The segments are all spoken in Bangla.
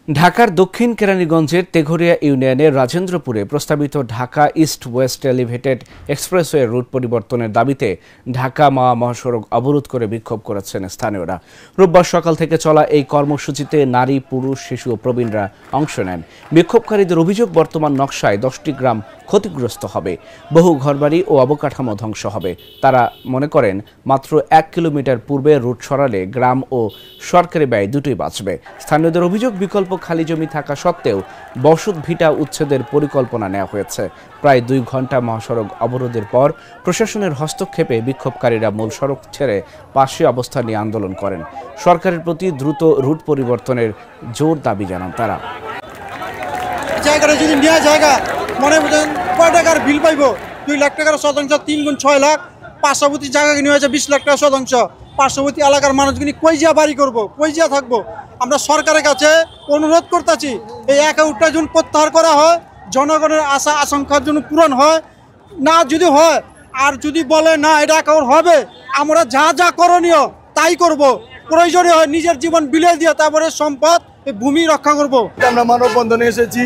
ঢাকার দক্ষিণ কেরানীগঞ্জের তেঘরিয়া ইউনিয়নের রাজেন্দ্রপুরে প্রস্তাবিত Dhaka east west elevated expressway route পরিবর্তনের দাবিতে ঢাকা মাওয়া মহাসড়ক অবরোধ করে বিক্ষোভ করেছেন স্থানীয়রা। রোববার সকাল থেকে চলা এই কর্মসূচিতে নারী, পুরুষ, শিশু ও প্রবীণরা অংশ নেন। বিক্ষোভকারীদের অভিযোগ, বর্তমান নকশায় 10টি গ্রাম ক্ষতিগ্রস্ত হবে, বহু ঘরবাড়ি ও অবকাঠামো ধ্বংস হবে। তারা মনে করেন মাত্র 1 কিলোমিটার পূর্বে রুট সরালে গ্রাম ও সরকারি ব্যয় দুটোই বাঁচবে। স্থানীয়দের অভিযোগ, বিকল্প খালি জমি থাকা সত্ত্বেও বসত ভিটা উচ্ছেদের পরিকল্পনা নেওয়া হয়েছে। প্রায় 2 ঘন্টা মহাসড়ক অবরোধের পর প্রশাসনের হস্তক্ষেপে বিক্ষোভকারীরা মূল সড়ক ছেড়ে পাশে অবস্থান নিয়ে আন্দোলন করেন। সরকারের প্রতি দ্রুত রুট পরিবর্তনের জোর দাবি জানান তারা। জায়গাটা যদি নেওয়া জায়গা মনে করেন কয় টাকার বিল পাইব? 2 লাখ টাকার শতাংশ, 3 গুণ 6 লাখ। পার্শ্ববর্তী জায়গা কিনে হয়েছে 20 লাখ টাকা শতাংশ। পার্শ্ববর্তী এলাকার মানুষগুলি কই যা বাড়ি করবো, কই যা থাকবো? আমরা সরকারের কাছে অনুরোধ করতেছি, এই অ্যাকাউন্টটা যেন প্রত্যাহার করা হয়, জনগণের আশা আশঙ্কার জন্য পূরণ হয়। না যদি হয়, আর যদি বলে না এটা অ্যাকাউন্ট হবে, আমরা যা যা করণীয় তাই করব। প্রয়োজনীয় হয় নিজের জীবন বিলিয়ে দিয়ে তারপরে সম্পদ এই ভূমি রক্ষা করব। আমরা মানববন্ধনে এসেছি,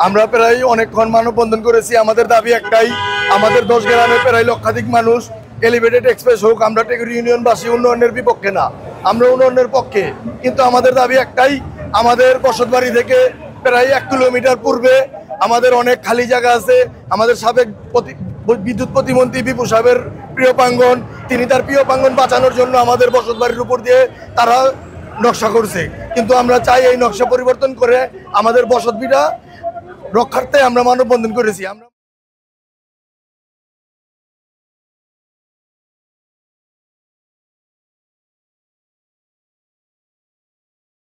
আমরা প্রায় অনেকক্ষণ মানববন্ধন করেছি। আমাদের দাবি একটাই, আমাদের 10 গ্রামে প্রায় লক্ষাধিক মানুষ এলিভেটেড এক্সপ্রেস হোক। আমরা টেকরি ইউনিয়নবাসী উন্নয়নের বিপক্ষে না, আমরা উন্নয়নের পক্ষে। কিন্তু আমাদের দাবি একটাই, আমাদের বসতবাড়ি থেকে প্রায় 1 কিলোমিটার পূর্বে আমাদের অনেক খালি জায়গা আছে। আমাদের সাবেক বিদ্যুৎ প্রতিমন্ত্রী বিপু সাহেবের প্রিয় প্রাঙ্গণ, তিনি তার প্রিয় প্রাঙ্গণ বাঁচানোর জন্য আমাদের বসতবাড়ির উপর দিয়ে তারা নকশা করছে। কিন্তু আমরা চাই এই নকশা পরিবর্তন করে আমাদের বসতভিটা রক্ষার্থে আমরা মানববন্ধন করেছি।